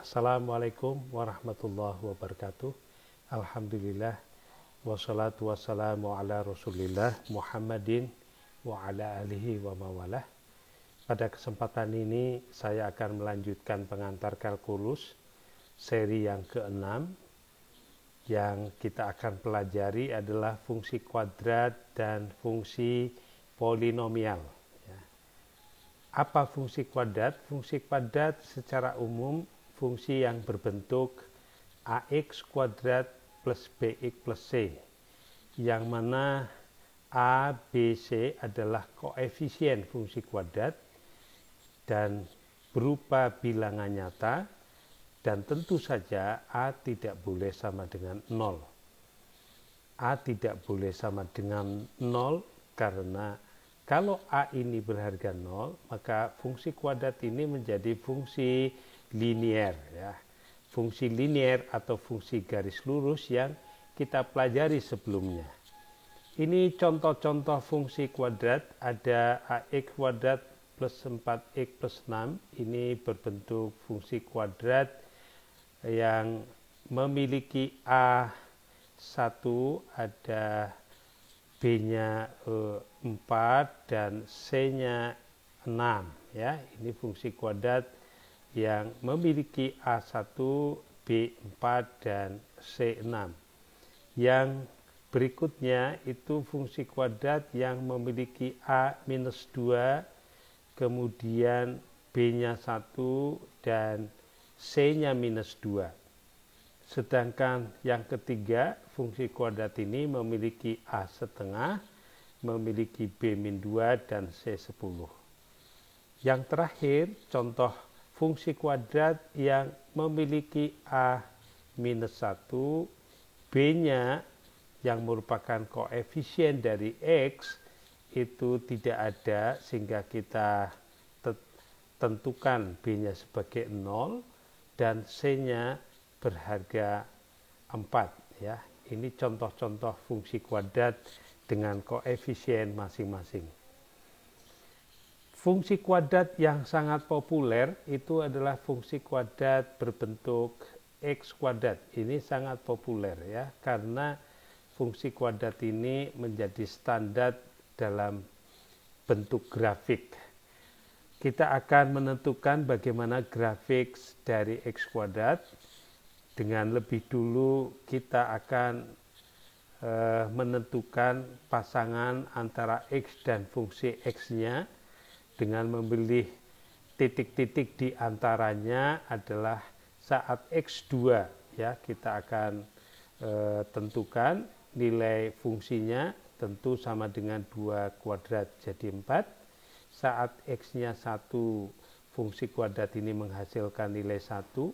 Assalamualaikum warahmatullahi wabarakatuh. Alhamdulillah wassalatu wassalamu ala Rasulillah Muhammadin wa ala alihi wa mawalah. Pada kesempatan ini saya akan melanjutkan pengantar kalkulus seri yang ke-6. Yang kita akan pelajari adalah fungsi kuadrat dan fungsi polinomial. Apa fungsi kuadrat? Fungsi kuadrat secara umum fungsi yang berbentuk ax kuadrat plus bx plus c, yang mana a, b, c adalah koefisien fungsi kuadrat dan berupa bilangan nyata, dan tentu saja a tidak boleh sama dengan 0. A tidak boleh sama dengan 0 karena kalau a ini berharga 0, maka fungsi kuadrat ini menjadi fungsi linier, ya. Fungsi linier atau fungsi garis lurus yang kita pelajari sebelumnya. Ini contoh-contoh fungsi kuadrat. Ada ax kuadrat plus 4x plus 6. Ini berbentuk fungsi kuadrat yang memiliki a1, ada b-nya 4 dan c-nya 6, ya. Ini fungsi kuadrat yang memiliki A1, B4 dan C6. Yang berikutnya itu fungsi kuadrat yang memiliki A-2, kemudian B-nya 1 dan C-nya -2. Sedangkan yang ketiga, fungsi kuadrat ini memiliki A setengah, memiliki B-2 dan C10. Yang terakhir, contoh fungsi kuadrat yang memiliki A-1, B-nya yang merupakan koefisien dari X itu tidak ada, sehingga kita tentukan B-nya sebagai 0 dan C-nya berharga 4, ya. Ini contoh-contoh fungsi kuadrat dengan koefisien masing-masing. Fungsi kuadrat yang sangat populer itu adalah fungsi kuadrat berbentuk x kuadrat. Ini sangat populer, ya, karena fungsi kuadrat ini menjadi standar dalam bentuk grafik. Kita akan menentukan bagaimana grafik dari x kuadrat. Dengan lebih dulu kita akan menentukan pasangan antara x dan fungsi x-nya dengan memilih titik-titik di antaranya adalah saat x2, ya, kita akan tentukan nilai fungsinya tentu sama dengan 2 kuadrat jadi 4. Saat x-nya 1, fungsi kuadrat ini menghasilkan nilai 1.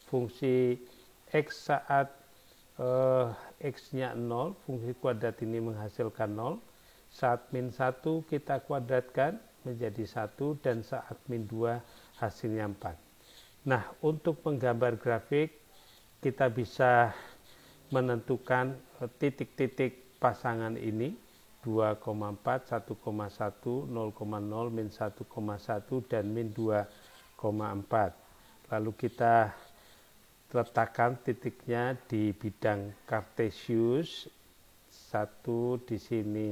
Fungsi x saat x-nya 0, fungsi kuadrat ini menghasilkan 0. Saat min 1 kita kuadratkan menjadi 1, dan saat min 2 hasilnya 4. Nah, untuk menggambar grafik kita bisa menentukan titik-titik pasangan ini 2,4, 1,1, 0,0, min 1,1 dan min 2,4. Lalu kita letakkan titiknya di bidang kartesius. 1 di sini,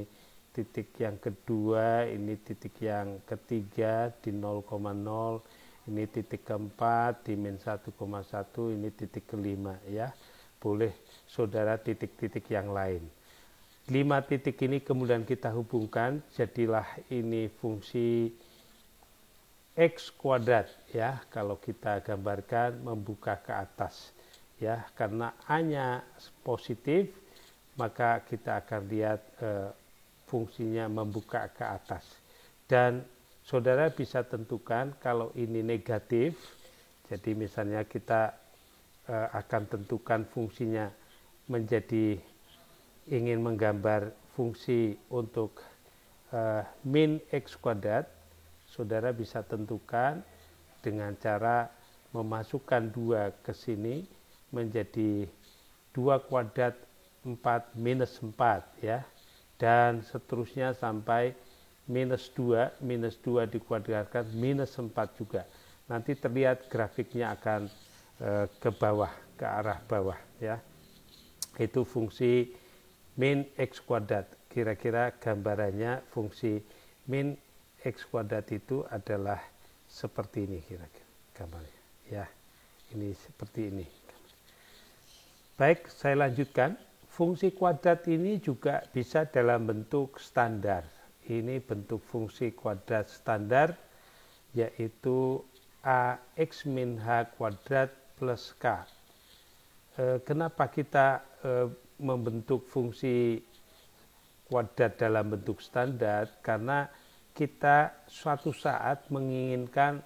titik yang kedua, ini titik yang ketiga di 0,0, ini titik keempat di min 1,1, ini titik kelima, ya. Boleh saudara titik-titik yang lain. 5 titik ini kemudian kita hubungkan, jadilah ini fungsi x kuadrat, ya. Kalau kita gambarkan membuka ke atas, ya, karena A-nya positif, maka kita akan lihat fungsinya membuka ke atas. Dan saudara bisa tentukan kalau ini negatif, jadi misalnya kita akan tentukan fungsinya menjadi ingin menggambar fungsi untuk min x kuadrat, saudara bisa tentukan dengan cara memasukkan 2 ke sini menjadi 2 kuadrat 4 minus 4, ya. Dan seterusnya sampai -2 dikuadratkan -4 juga. Nanti terlihat grafiknya akan ke bawah, ke arah bawah ya. Itu fungsi min x kuadrat. Kira-kira gambarannya fungsi min x kuadrat itu adalah seperti ini kira-kira gambarnya ya. Ini seperti ini. Baik, saya lanjutkan. Fungsi kuadrat ini juga bisa dalam bentuk standar. Ini bentuk fungsi kuadrat standar, yaitu ax min h kuadrat plus k. Kenapa kita membentuk fungsi kuadrat dalam bentuk standar? Karena kita suatu saat menginginkan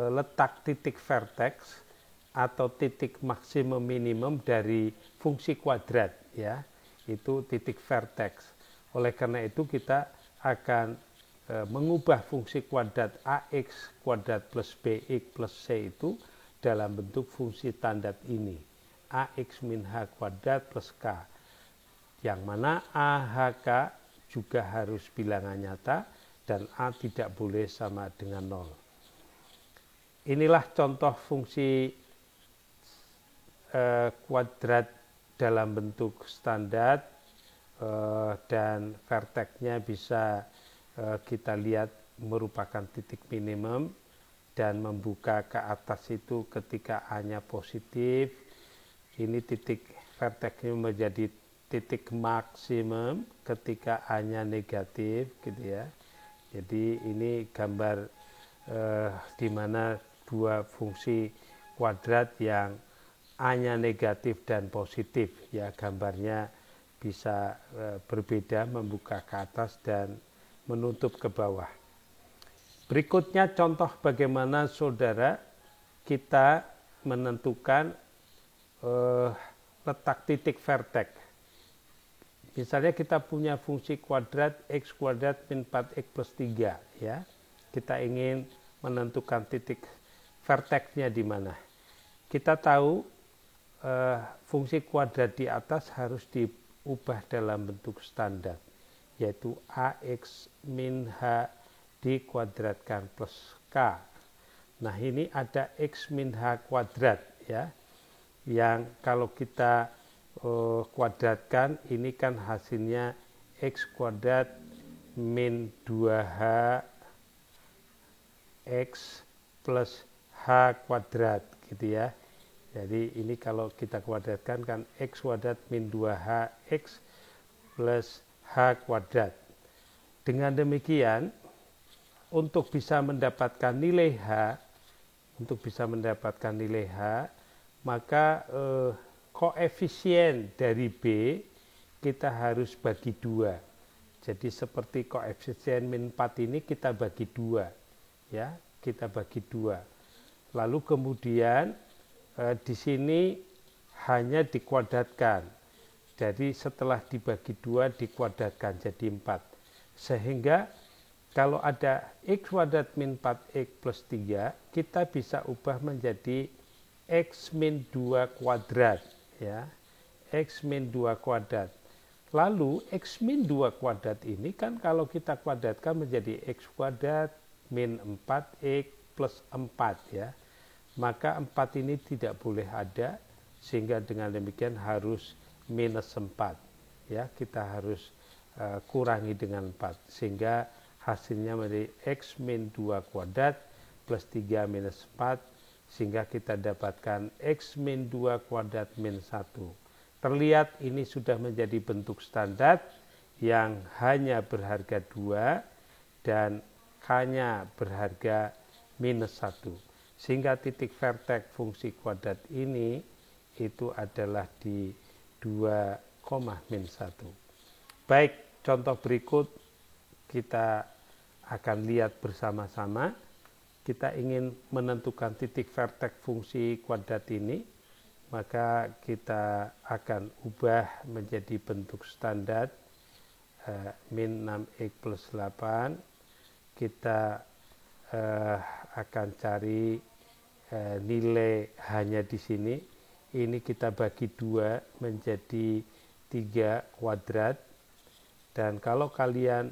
letak titik vertex atau titik maksimum minimum dari fungsi kuadrat ya, itu titik vertex. Oleh karena itu kita akan mengubah fungsi kuadrat ax kuadrat plus bx plus c itu dalam bentuk fungsi standar ini, ax min h kuadrat plus k, yang mana a, h, k juga harus bilangan nyata dan a tidak boleh sama dengan 0. Inilah contoh fungsi kuadrat dalam bentuk standar, dan verteksnya bisa kita lihat merupakan titik minimum dan membuka ke atas itu ketika A-nya positif. Ini titik verteksnya menjadi titik maksimum ketika A-nya negatif gitu ya. Jadi ini gambar di mana dua fungsi kuadrat yang A-nya negatif dan positif ya, gambarnya bisa berbeda, membuka ke atas dan menutup ke bawah. Berikutnya contoh bagaimana saudara kita menentukan letak titik vertex. Misalnya kita punya fungsi kuadrat x kuadrat min 4x plus 3 ya. Kita ingin menentukan titik verteksnya di mana. Kita tahu fungsi kuadrat di atas harus diubah dalam bentuk standar, yaitu ax min h dikuadratkan plus k. Nah ini ada x min h kuadrat ya, yang kalau kita kuadratkan ini kan hasilnya x kuadrat min 2h x plus h kuadrat gitu ya. Jadi ini kalau kita kuadratkan kan x kuadrat min 2h x plus h kuadrat. Dengan demikian untuk bisa mendapatkan nilai h, maka koefisien dari b kita harus bagi 2. Jadi seperti koefisien min 4 ini kita bagi 2 ya, kita bagi 2. Lalu kemudian di sini hanya dikuadratkan. Jadi setelah dibagi 2 dikuadratkan jadi 4. Sehingga kalau ada x kuadrat min 4x plus 3, kita bisa ubah menjadi x min 2 kuadrat ya. X min 2 kuadrat. Lalu x min 2 kuadrat ini kan kalau kita kuadratkan menjadi x kuadrat min 4x plus 4 ya. Maka 4 ini tidak boleh ada, sehingga dengan demikian harus minus 4 ya, kita harus kurangi dengan 4 sehingga hasilnya menjadi x min 2 kuadrat plus 3 minus 4, sehingga kita dapatkan x min 2 kuadrat min 1. Terlihat ini sudah menjadi bentuk standar yang hanya berharga 2 dan k-nya berharga minus 1. Sehingga titik vertex fungsi kuadrat ini itu adalah di 2, min 1. Baik, contoh berikut kita akan lihat bersama-sama. Kita ingin menentukan titik vertex fungsi kuadrat ini, maka kita akan ubah menjadi bentuk standar min 6x plus 8. Kita akan cari nilai hanya di sini. Ini kita bagi 2 menjadi 3 kuadrat. Dan kalau kalian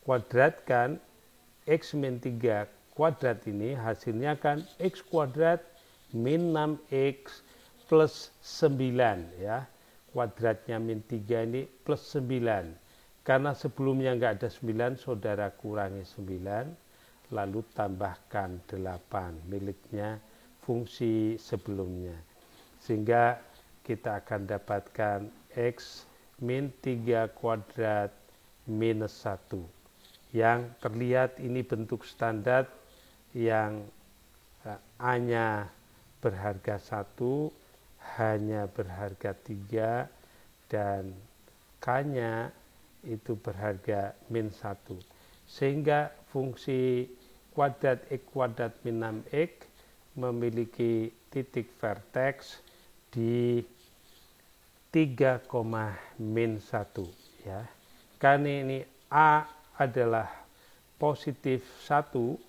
kuadratkan x min 3 kuadrat ini, hasilnya kan x kuadrat min 6x plus 9 ya. Kuadratnya min 3 ini plus 9. Karena sebelumnya nggak ada 9, saudara kurangi 9, lalu tambahkan 8 miliknya fungsi sebelumnya. Sehingga kita akan dapatkan x min 3 kuadrat minus 1. Yang terlihat ini bentuk standar yang A-nya berharga 1, H-nya berharga 3, dan K-nya itu berharga min 1. Sehingga fungsi kuadrat X kuadrat min 6X memiliki titik vertex di 3, min 1 ya. Karena ini A adalah positif 1,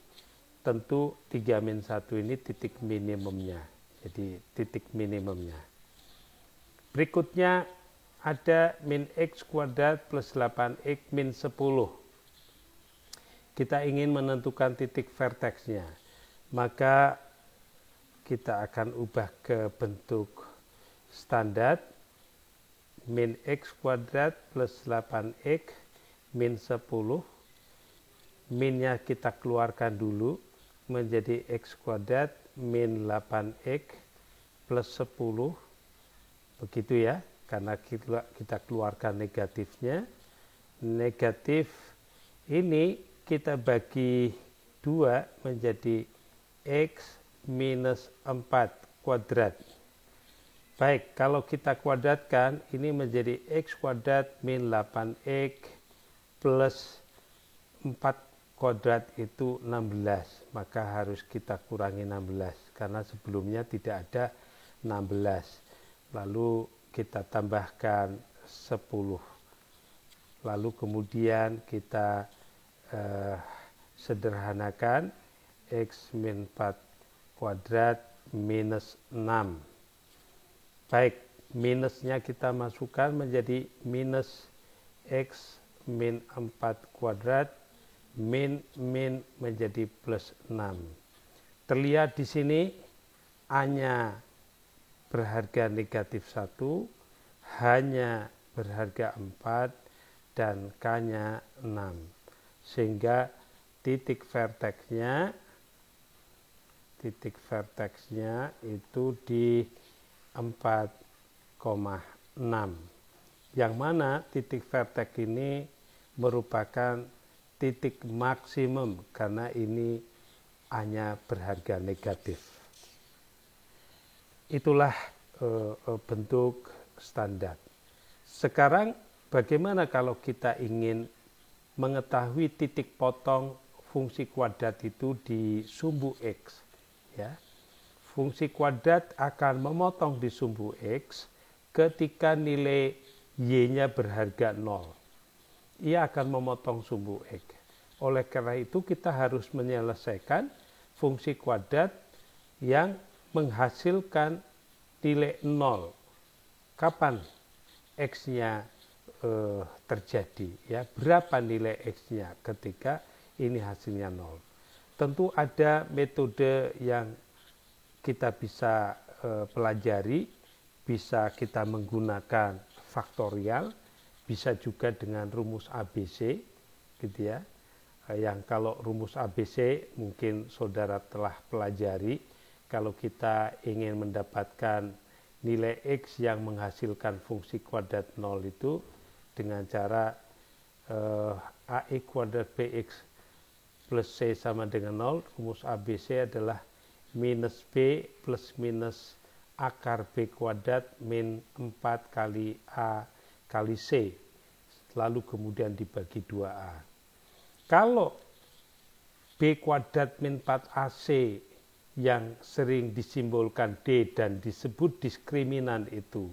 tentu 3 min 1 ini titik minimumnya. Jadi titik minimumnya. Berikutnya ada min x kuadrat plus 8x min 10. Kita ingin menentukan titik vertexnya. Maka kita akan ubah ke bentuk standar min x kuadrat plus 8x min 10. Minnya kita keluarkan dulu menjadi x kuadrat min 8x plus 10. Begitu ya, karena kita keluarkan negatifnya. Negatif ini kita bagi 2 menjadi x minus 4 kuadrat. Baik, kalau kita kuadratkan, ini menjadi x kuadrat min 8x plus 4 kuadrat itu 16. Maka harus kita kurangi 16, karena sebelumnya tidak ada 16. Lalu kita tambahkan 10. Lalu kemudian kita sederhanakan x min 4 kuadrat minus 6. Baik, minusnya kita masukkan menjadi minus x min 4 kuadrat min menjadi plus 6. Terlihat di sini A-nya berharga negatif 1, H-nya berharga 4, dan K-nya 6. Sehingga titik vertexnya itu di 4,6, yang mana titik vertex ini merupakan titik maksimum karena ini hanya berharga negatif. Itulah bentuk standar. Sekarang bagaimana kalau kita ingin mengetahui titik potong fungsi kuadrat itu di sumbu X ya. Fungsi kuadrat akan memotong di sumbu X ketika nilai Y-nya berharga 0. Ia akan memotong sumbu X. Oleh karena itu kita harus menyelesaikan fungsi kuadrat yang menghasilkan nilai 0. Kapan X-nya terjadi? Ya, berapa nilai X-nya ketika ini hasilnya 0? Tentu ada metode yang kita bisa pelajari, bisa kita menggunakan faktorial, bisa juga dengan rumus ABC, gitu ya. Yang kalau rumus ABC mungkin saudara telah pelajari, kalau kita ingin mendapatkan nilai X yang menghasilkan fungsi kuadrat 0 itu dengan cara AX kuadrat BX plus C sama dengan 0, rumus ABC adalah minus B plus minus akar B kuadrat min 4 kali A kali C, lalu kemudian dibagi 2A. Kalau B kuadrat min 4AC yang sering disimbolkan D dan disebut diskriminan itu,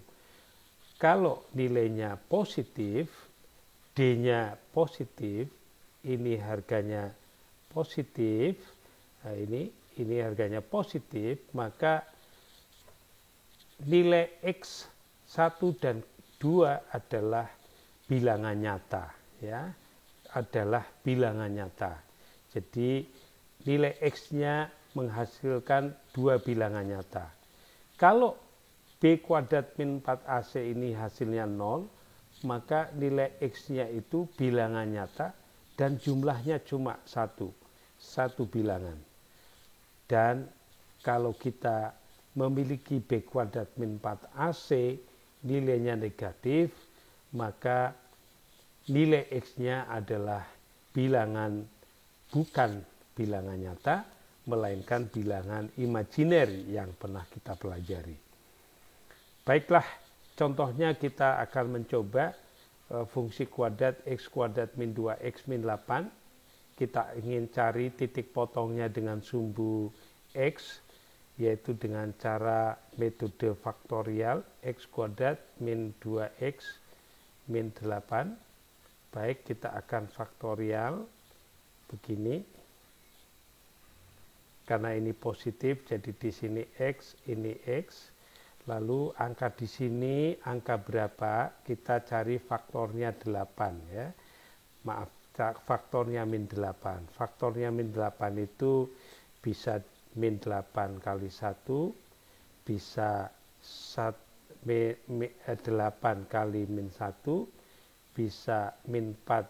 kalau nilainya positif, D-nya positif, ini harganya positif, nah ini harganya positif, maka nilai X 1 dan 2 adalah bilangan nyata, ya, adalah bilangan nyata. Jadi nilai X-nya menghasilkan dua bilangan nyata. Kalau B kuadrat min 4AC ini hasilnya 0, maka nilai X-nya itu bilangan nyata dan jumlahnya cuma satu bilangan. Dan kalau kita memiliki B kuadrat min 4AC, nilainya negatif, maka nilai X-nya adalah bilangan bukan bilangan nyata, melainkan bilangan imajiner yang pernah kita pelajari. Baiklah, contohnya kita akan mencoba fungsi kuadrat X kuadrat min 2X min 8. Kita ingin cari titik potongnya dengan sumbu X, yaitu dengan cara metode faktorial X kuadrat min 2X min 8. Baik, kita akan faktorial begini. Karena ini positif, jadi di sini X, ini X. Lalu angka di sini, angka berapa? Kita cari faktornya 8 ya. Maaf, faktornya min 8. Faktornya min 8 itu bisa min 8 kali 1, bisa 8 kali min 1, bisa min 4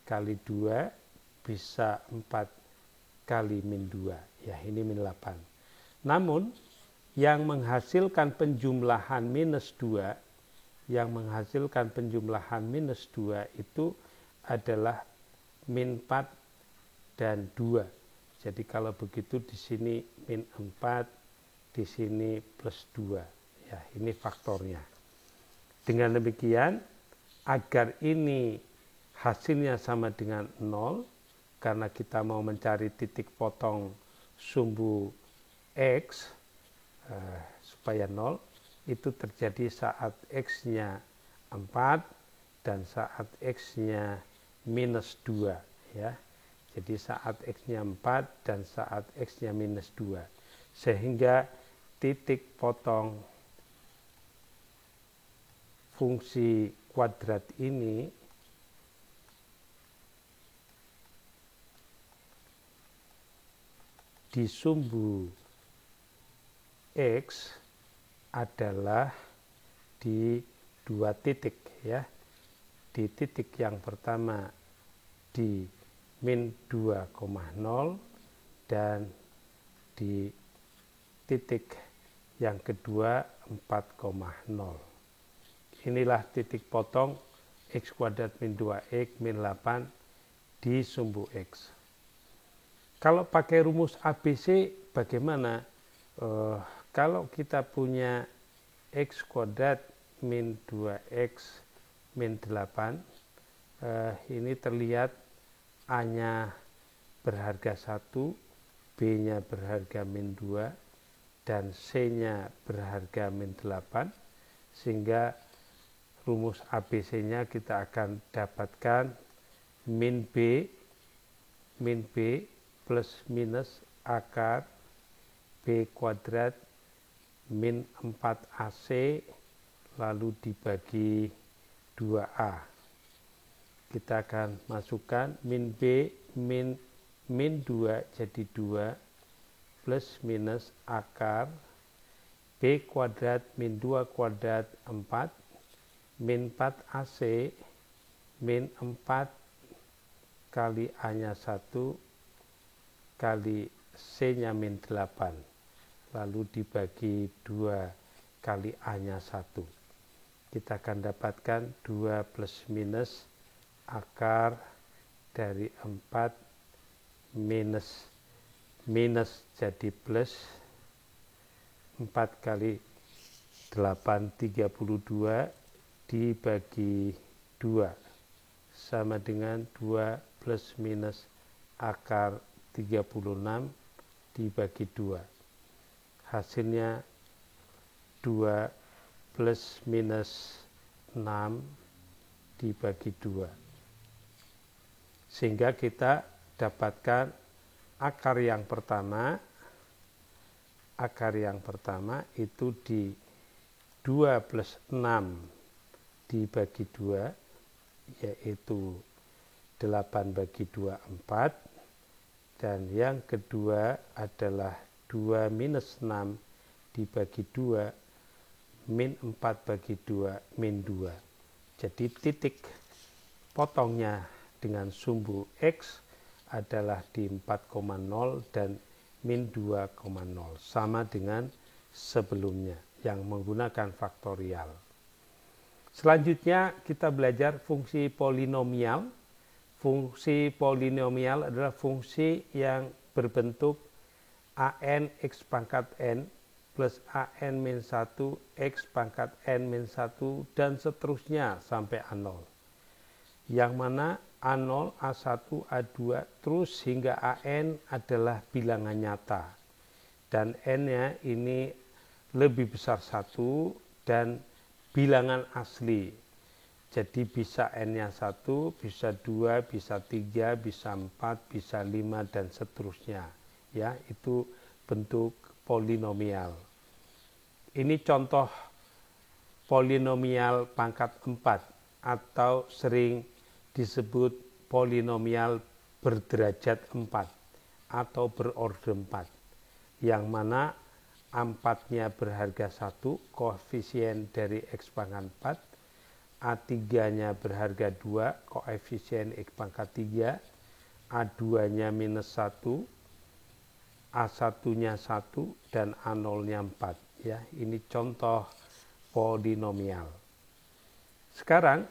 kali 2, bisa 4 kali min 2. Ya, ini min 8. Namun, yang menghasilkan penjumlahan minus 2, itu adalah min 4 dan 2. Jadi kalau begitu di sini min 4, di sini plus 2. Ya, ini faktornya. Dengan demikian, agar ini hasilnya sama dengan 0, karena kita mau mencari titik potong sumbu X, supaya 0, itu terjadi saat X-nya 4 dan saat X-nya minus 2 ya. Jadi saat X-nya 4 dan saat X-nya minus 2. Sehingga titik potong fungsi kuadrat ini di sumbu X adalah di dua titik ya. Di titik yang pertama di min 2,0 dan di titik yang kedua 4,0. Inilah titik potong X kuadrat min 2X min 8 di sumbu X. Kalau pakai rumus ABC bagaimana? Kalau kita punya X kuadrat min 2X min 8, ini terlihat A-nya berharga 1, B-nya berharga min 2, dan C-nya berharga min 8, sehingga rumus ABC-nya kita akan dapatkan min B plus minus akar B kuadrat min 4AC lalu dibagi 2A. Kita akan masukkan min B min 2 jadi 2 plus minus akar B kuadrat min 2 kuadrat 4 min 4AC min 4 kali A-nya 1 kali C-nya min 8 lalu dibagi 2 kali A-nya 1. Kita akan dapatkan 2 plus minus akar dari 4 minus jadi plus 4 kali 8 32 dibagi 2 sama dengan 2 plus minus akar 36 dibagi 2. Hasilnya 2 plus minus 6 dibagi 2. Sehingga kita dapatkan akar yang pertama itu di 2 plus 6 dibagi 2, yaitu 8 bagi 2, 4. Dan yang kedua adalah 2 minus 6 dibagi 2 min 4 bagi 2 min 2. Jadi titik potongnya dengan sumbu X adalah di 4,0 dan min 2,0, sama dengan sebelumnya yang menggunakan faktorial. Selanjutnya kita belajar fungsi polinomial. Fungsi polinomial adalah fungsi yang berbentuk an x pangkat n plus an min 1 x pangkat n min 1 dan seterusnya sampai A0. Yang mana A0, A1, A2 terus hingga AN adalah bilangan nyata. Dan N-nya ini lebih besar 1 dan bilangan asli. Jadi bisa N-nya 1, bisa 2, bisa 3, bisa 4, bisa 5 dan seterusnya. Ya, itu bentuk polinomial. Ini contoh polinomial pangkat 4 atau sering disebut polinomial berderajat 4 atau berorder 4, yang mana 4-nya berharga 1, koefisien dari X pangkat 4, A3-nya berharga 2, koefisien X pangkat 3, A2-nya minus 1, A1-nya 1, dan A0-nya 4. Ya, ini contoh polinomial. Sekarang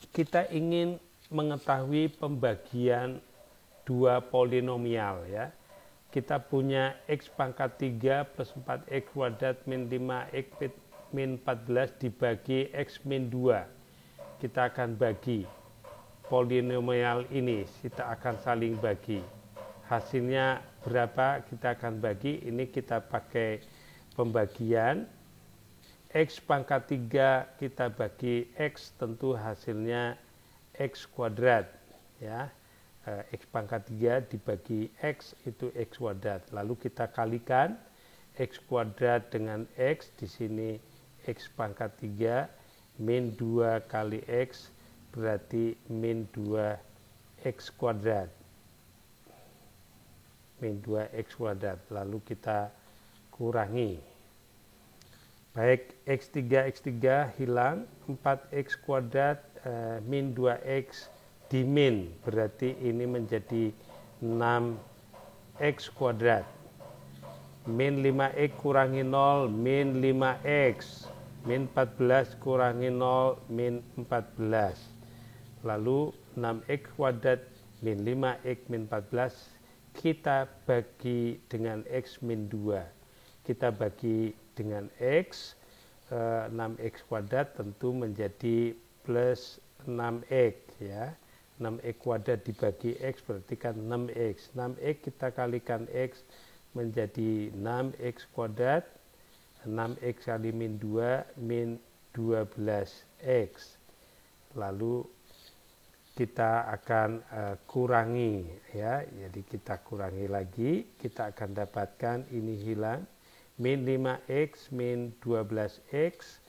kita ingin mengetahui pembagian dua polinomial, ya. Kita punya X pangkat 3 plus 4X kuadrat min 5X min 14 dibagi X min 2. Kita akan bagi polinomial ini, kita akan saling bagi. Hasilnya berapa kita akan bagi, ini kita pakai pembagian. X pangkat 3 kita bagi X, tentu hasilnya X kuadrat, ya. X pangkat 3 dibagi X itu X kuadrat. Lalu kita kalikan X kuadrat dengan X, di sini X pangkat 3 min 2 kali X berarti min 2 X kuadrat. Min 2 X kuadrat. Lalu kita kurangi. Baik, X3 hilang, 4X kuadrat min 2X dimin, berarti ini menjadi 6X kuadrat. Min 5X kurangi 0, min 5X. Min 14 kurangi 0, min 14. Lalu 6X kuadrat min 5X min 14, kita bagi dengan X min 2. Kita bagi dengan X, 6X kuadrat tentu menjadi plus 6X, ya. 6X kuadrat dibagi X berarti kan 6X. 6X kita kalikan X menjadi 6X kuadrat. 6X kali min 2 min 12X. Lalu kita akan kurangi, ya. Jadi kita kurangi lagi, kita akan dapatkan ini hilang. Min 5X min 12X,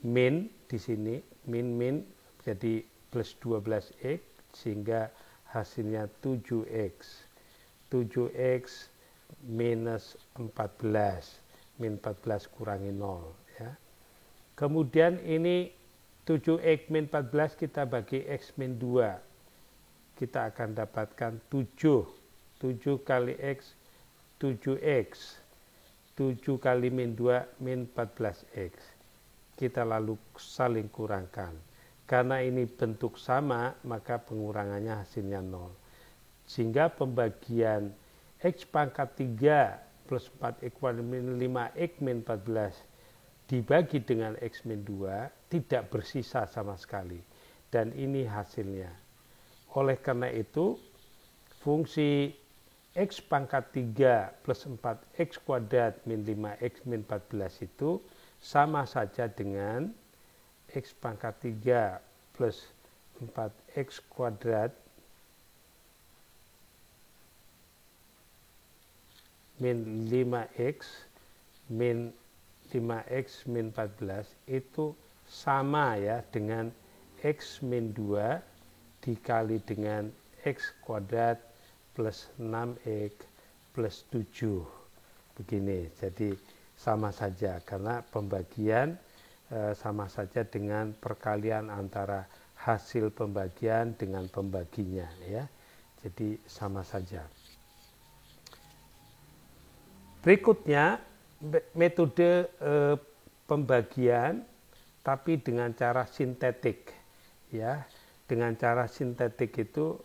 min di sini min jadi plus 12X, sehingga hasilnya 7X. 7X minus 14, min 14 kurangi 0, ya. Kemudian ini 7X min 14 kita bagi X min 2. Kita akan dapatkan 7. 7 kali X, 7X. 7 kali min 2 min 14X. Kita lalu saling kurangkan. Karena ini bentuk sama, maka pengurangannya hasilnya 0. Sehingga pembagian X pangkat 3 plus 4X kuadrat min 5X min 14 dibagi dengan X min 2 tidak bersisa sama sekali. Dan ini hasilnya. Oleh karena itu, fungsi X pangkat 3 plus 4X kuadrat min 5X min 14 itu sama saja dengan X pangkat 3 plus 4X kuadrat min 5X min 5X min 14 itu sama, ya, dengan X min 2 dikali dengan X kuadrat plus 6X plus 7. begini. Jadi sama saja karena pembagian sama saja dengan perkalian antara hasil pembagian dengan pembaginya ya. Jadi sama saja. Berikutnya metode pembagian tapi dengan cara sintetik ya. Dengan cara sintetik itu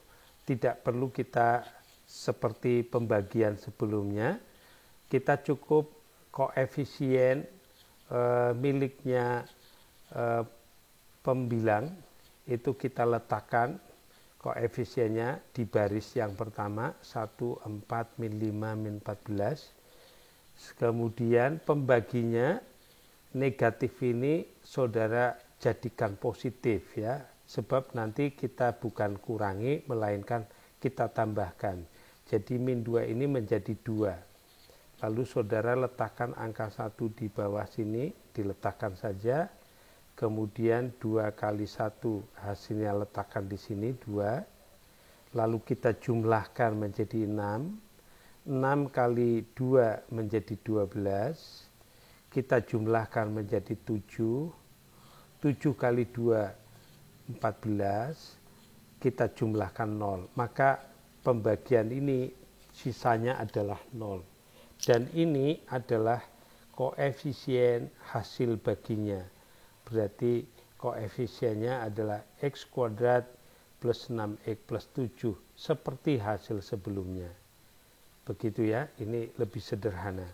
tidak perlu kita seperti pembagian sebelumnya. Kita cukup koefisien miliknya pembilang itu kita letakkan koefisiennya di baris yang pertama 1, 4, min 5, min 14. Kemudian pembaginya negatif ini saudara jadikan positif ya, sebab nanti kita bukan kurangi melainkan kita tambahkan. Jadi min 2 ini menjadi 2. Lalu saudara letakkan angka 1 di bawah sini, diletakkan saja. Kemudian 2 kali 1 hasilnya letakkan di sini 2. Lalu kita jumlahkan menjadi 6. 6 kali 2 menjadi 12. Kita jumlahkan menjadi 7. 7 kali 2 14. Kita jumlahkan 0. Maka pembagian ini sisanya adalah 0. Dan ini adalah koefisien hasil baginya. Berarti koefisiennya adalah x kuadrat plus 6x plus 7 seperti hasil sebelumnya. Begitu ya, ini lebih sederhana.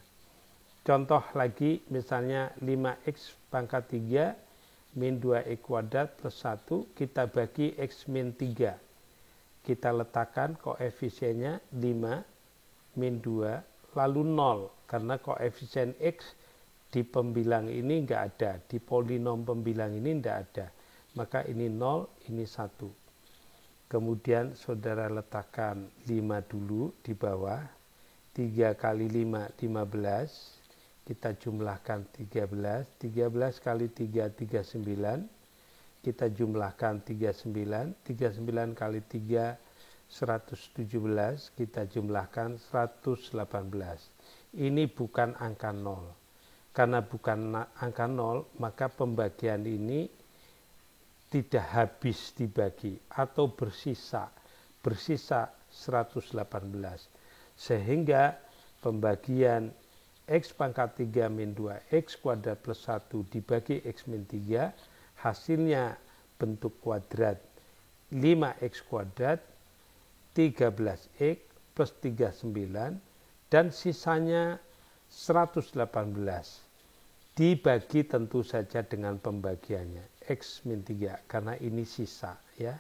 Contoh lagi misalnya 5x pangkat 3 min 2x kuadrat plus 1 kita bagi x min 3. Kita letakkan koefisiennya 5 min 2 lalu 0 karena koefisien x di pembilang ini enggak ada, di polinom pembilang ini enggak ada. Maka ini 0, ini 1. Kemudian saudara letakkan 5 dulu di bawah. 3 kali 5, 15. Kita jumlahkan 13. 13 kali 3, 39. Kita jumlahkan 39. 39 kali 3, 117. Kita jumlahkan 118. Ini bukan angka 0. Karena bukan angka 0, maka pembagian ini tidak habis dibagi atau bersisa 118. Sehingga pembagian x pangkat 3 min 2x kuadrat plus 1 dibagi x min 3 hasilnya bentuk kuadrat 5x kuadrat 13x plus 39 dan sisanya 118 dibagi tentu saja dengan pembagiannya x min 3 karena ini sisa ya.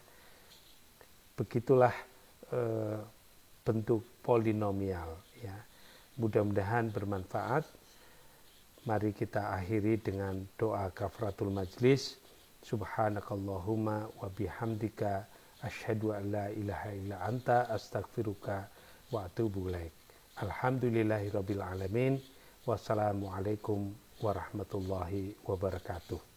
Begitulah bentuk polinomial ya. Mudah-mudahan bermanfaat. Mari kita akhiri dengan doa kafaratul majlis. Subhanakallahumma wa bihamdika asyhadu an la ilaha illa anta astaghfiruka wa atubu ilaik. Alhamdulillahirabbil alamin. Wassalamualaikum warahmatullahi wabarakatuh.